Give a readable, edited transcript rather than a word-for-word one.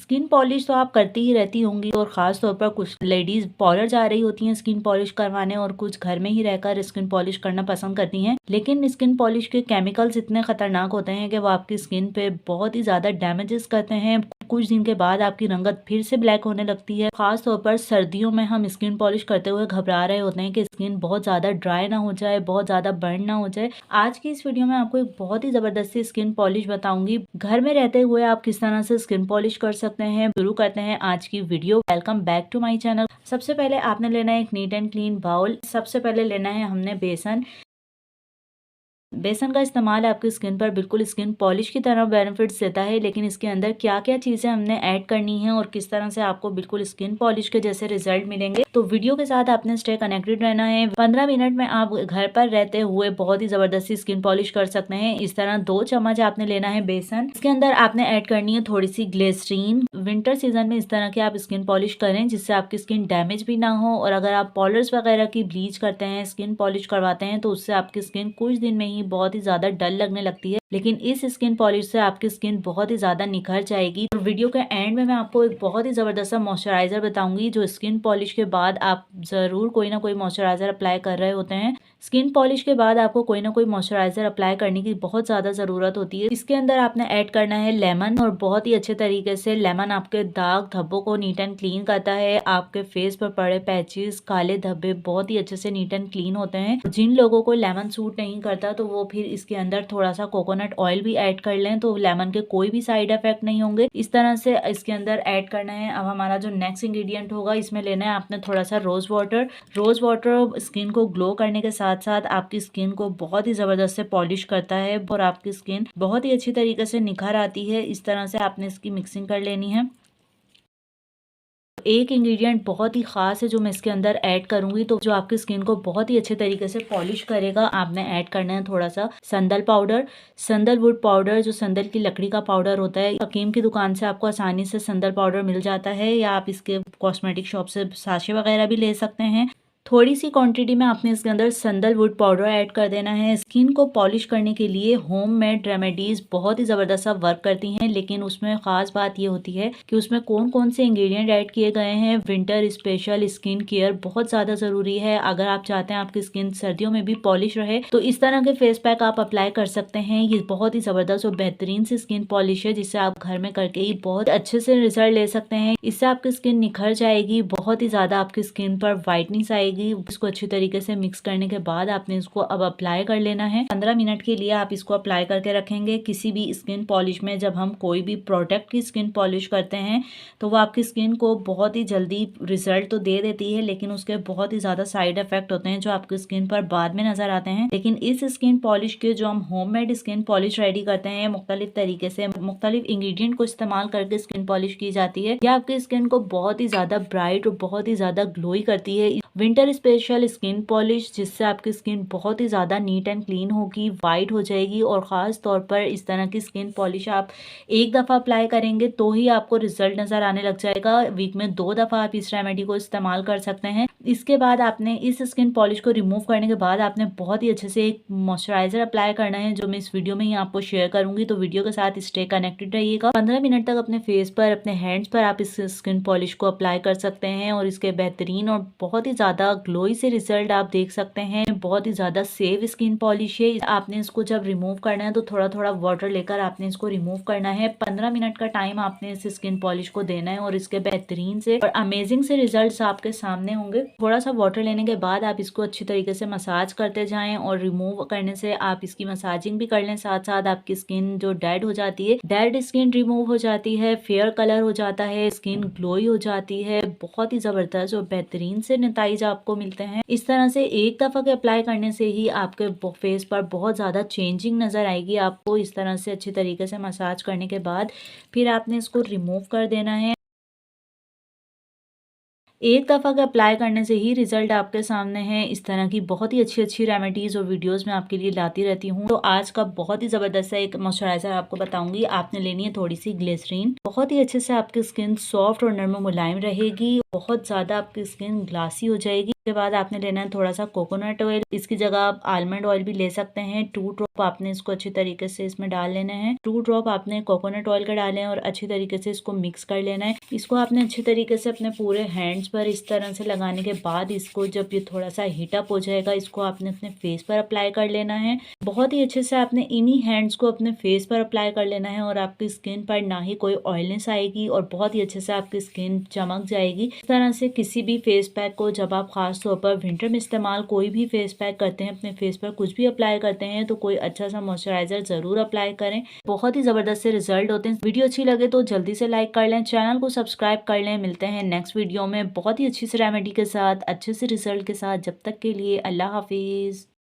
Skin polish तो आप करती ही रहती होंगी और ख़ास तौर पर कुछ लेडीज़ पार्लर जा रही होती हैं स्किन पॉलिश करवाने और कुछ घर में ही रहकर स्किन पॉलिश करना पसंद करती हैं। लेकिन स्किन पॉलिश के केमिकल्स इतने खतरनाक होते हैं कि वो आपकी स्किन पे बहुत ही ज़्यादा डैमेजेस करते हैं। कुछ दिन के बाद आपकी रंगत फिर से ब्लैक होने लगती है। खास तौर पर सर्दियों में हम स्किन पॉलिश करते हुए घबरा रहे होते हैं कि स्किन बहुत ज़्यादा ड्राई ना हो जाए, बहुत ज़्यादा बर्न ना हो जाए। आज की इस वीडियो में आपको एक बहुत ही ज़बरदस्ती स्किन पॉलिश बताऊंगी। घर में रहते हुए आप किस तरह से स्किन पॉलिश कर सकते हैं। शुरू करते हैं आज की video. Welcome back to my channel. सबसे पहले आपने लेना है एक नीट एंड क्लीन बाउल। सबसे पहले लेना है हमने बेसन। बेसन का इस्तेमाल आपकी स्किन पर बिल्कुल स्किन पॉलिश की तरह बेनिफिट्स देता है, लेकिन इसके अंदर क्या क्या चीज़ें हमने ऐड करनी है और किस तरह से आपको बिल्कुल स्किन पॉलिश के जैसे रिजल्ट मिलेंगे, तो वीडियो के साथ आपने स्टे कनेक्टेड रहना है। 15 मिनट में आप घर पर रहते हुए बहुत ही ज़बरदस्ती स्किन पॉलिश कर सकते हैं। इस तरह 2 चम्मच आपने लेना है बेसन। इसके अंदर आपने ऐड करनी है थोड़ी सी ग्लिसरीन। विंटर सीजन में इस तरह की आप स्किन पॉलिश करें जिससे आपकी स्किन डैमेज भी ना हो, और अगर आप पाउडर्स वगैरह की ब्लीच करते हैं, स्किन पॉलिश करवाते हैं, तो उससे आपकी स्किन कुछ दिन में ही बहुत ही ज्यादा डल लगने लगती है। लेकिन इस स्किन पॉलिश से आपकी स्किन बहुत ही ज्यादा निखर जाएगी। और वीडियो के एंड में मैं आपको एक बहुत ही जबरदस्त मॉइस्चराइजर बताऊंगी जो स्किन पॉलिश के बाद आप जरूर कोई ना कोई मॉइस्चराइजर अप्लाई कर रहे होते हैं। स्किन पॉलिश के बाद आपको कोई ना कोई मॉइस्चराइजर अप्लाई करने की बहुत ज्यादा जरूरत होती है। इसके अंदर आपने ऐड करना है लेमन, और बहुत ही अच्छे तरीके से लेमन आपके दाग धब्बों को नीट एंड क्लीन करता है। आपके फेस पर पड़े पैचेस, काले धब्बे बहुत ही अच्छे से नीट एंड क्लीन होते हैं। जिन लोगों को लेमन सूट नहीं करता तो वो फिर इसके अंदर थोड़ा सा कोकोनट ऑयल भी ऐड कर लें, तो लेमन के कोई भी साइड इफेक्ट नहीं होंगे। इस तरह से इसके अंदर ऐड करना है। अब हमारा जो नेक्स्ट इंग्रेडिएंट होगा, इसमें लेना है आपने थोड़ा सा rose water. Rose water skin को ग्लो करने के साथ साथ आपकी स्किन को बहुत ही जबरदस्त से पॉलिश करता है और आपकी स्किन बहुत ही अच्छी तरीके से निखर आती है। इस तरह से आपने इसकी मिक्सिंग कर लेनी है। एक इंग्रेडिएंट बहुत ही खास है जो मैं इसके अंदर ऐड करूंगी, तो जो आपकी स्किन को बहुत ही अच्छे तरीके से पॉलिश करेगा। आपने ऐड करना है थोड़ा सा संदल पाउडर, संदलवुड पाउडर, जो संदल की लकड़ी का पाउडर होता है। हकीम की दुकान से आपको आसानी से संदल पाउडर मिल जाता है, या आप इसके कॉस्मेटिक शॉप से साशे वगैरह भी ले सकते हैं। थोड़ी सी क्वांटिटी में आपने इसके अंदर संदलवुड पाउडर ऐड कर देना है। स्किन को पॉलिश करने के लिए होममेड रेमेडीज बहुत ही जबरदस्त वर्क करती हैं, लेकिन उसमें खास बात ये होती है कि उसमें कौन कौन से इंग्रेडिएंट ऐड किए गए हैं। विंटर स्पेशल स्किन केयर बहुत ज्यादा जरूरी है। अगर आप चाहते हैं आपकी स्किन सर्दियों में भी पॉलिश रहे, तो इस तरह के फेस पैक आप अप्लाई कर सकते हैं। ये बहुत ही जबरदस्त और बेहतरीन सी स्किन पॉलिश है जिससे आप घर में करके ही बहुत अच्छे से रिजल्ट ले सकते हैं। इससे आपकी स्किन निखर जाएगी, बहुत ही ज्यादा आपकी स्किन पर व्हाइटनेस आएगी। इसको अच्छी तरीके से मिक्स करने के बाद आपने इसको अब अप्लाई कर लेना है। 15 मिनट के लिए आप इसको अप्लाई करके रखेंगे। किसी भी स्किन पॉलिश में जब हम कोई भी प्रोडक्ट की स्किन पॉलिश करते हैं तो वो आपकी स्किन को बहुत ही जल्दी रिजल्ट तो दे देती है, लेकिन उसके बहुत ही ज्यादा साइड इफेक्ट होते हैं जो आपकी स्किन पर बाद में नजर आते हैं। लेकिन इस स्किन पॉलिश के जो हम होममेड स्किन पॉलिश रेडी करते हैं, मुख्तलिफ तरीके से मुख्तलिफ इंग्रेडिएंट को इस्तेमाल करके स्किन पॉलिश की जाती है, यह आपकी स्किन को बहुत ही ज्यादा ब्राइट और बहुत ही ज्यादा ग्लोई करती है। विंटर स्पेशल स्किन पॉलिश जिससे आपकी स्किन बहुत ही ज़्यादा नीट एंड क्लीन होगी, वाइट हो जाएगी। और ख़ास तौर पर इस तरह की स्किन पॉलिश आप एक दफ़ा अप्लाई करेंगे तो ही आपको रिजल्ट नज़र आने लग जाएगा। वीक में 2 दफ़ा आप इस रेमेडी को इस्तेमाल कर सकते हैं। इसके बाद आपने इस स्किन पॉलिश को रिमूव करने के बाद आपने बहुत ही अच्छे से एक मॉइस्चराइजर अप्लाई करना है, जो मैं इस वीडियो में ही आपको शेयर करूंगी। तो वीडियो के साथ स्टे कनेक्टेड रहिएगा। 15 मिनट तक अपने फेस पर, अपने हैंड्स पर आप इस स्किन पॉलिश को अप्लाई कर सकते हैं और इसके बेहतरीन और बहुत ही ज्यादा ग्लोई से रिजल्ट आप देख सकते हैं। बहुत ही ज्यादा सेफ स्किन पॉलिश है। आपने इसको जब रिमूव करना है तो थोड़ा थोड़ा वाटर लेकर आपने इसको रिमूव करना है। 15 मिनट का टाइम आपने इस स्किन पॉलिश को देना है और इसके बेहतरीन से और अमेजिंग से रिजल्ट्स आपके सामने होंगे। थोड़ा सा वाटर लेने के बाद आप इसको अच्छी तरीके से मसाज करते जाएं, और रिमूव करने से आप इसकी मसाजिंग भी कर लें। साथ साथ आपकी स्किन जो डेड हो जाती है, डेड स्किन रिमूव हो जाती है, फेयर कलर हो जाता है, स्किन ग्लोई हो जाती है। बहुत ही जबरदस्त और बेहतरीन से नतीजे आपको मिलते हैं। इस तरह से एक दफा के अप्लाई करने से ही आपके फेस पर बहुत ज्यादा चेंजिंग नजर आएगी आपको। इस तरह से अच्छी तरीके से मसाज करने के बाद फिर आपने इसको रिमूव कर देना है। एक दफ़ा के अप्लाई करने से ही रिजल्ट आपके सामने है। इस तरह की बहुत ही अच्छी अच्छी रेमेडीज और वीडियोस मैं आपके लिए लाती रहती हूँ। तो आज का बहुत ही ज़बरदस्त एक मॉइस्चराइजर आपको बताऊंगी। आपने लेनी है थोड़ी सी ग्लिसरीन। बहुत ही अच्छे से आपकी स्किन सॉफ्ट और नरम मुलायम रहेगी। बहुत ज़्यादा आपकी स्किन ग्लासी हो जाएगी उसके बाद आपने लेना है थोड़ा सा कोकोनट ऑयल, इसकी जगह आप आलमंड ऑयल भी ले सकते हैं। 2 ड्रॉप आपने इसको अच्छी तरीके से इसमें डाल लेना है। 2 ड्रॉप आपने कोकोनट ऑयल का डाले हैं और अच्छी तरीके से इसको मिक्स कर लेना है। इसको आपने अच्छी तरीके से अपने पूरे हैंड्स पर इस तरह से लगाने के बाद इसको जब ये थोड़ा सा हीटअप हो जाएगा, इसको आपने अपने फेस पर अप्लाई कर लेना है। बहुत ही अच्छे से आपने इन्हीं हैंड्स को अपने फेस पर अप्लाई कर लेना है और आपकी स्किन पर ना ही कोई ऑयलनेस आएगी और बहुत ही अच्छे से आपकी स्किन चमक जाएगी। इस तरह से किसी भी फेस पैक को जब आप खास तौर पर विंटर में इस्तेमाल कोई भी फेस पैक करते हैं, अपने फेस पर कुछ भी अप्लाई करते हैं, तो कोई अच्छा सा मॉइस्चराइजर जरूर अप्लाई करें। बहुत ही जबरदस्त से रिजल्ट होते हैं। वीडियो अच्छी लगे तो जल्दी से लाइक कर लें, चैनल को सब्सक्राइब कर लें। मिलते हैं नेक्स्ट वीडियो में बहुत ही अच्छी सी रेमेडी के साथ, अच्छे से रिजल्ट के साथ। जब तक के लिए अल्लाह हाफिज।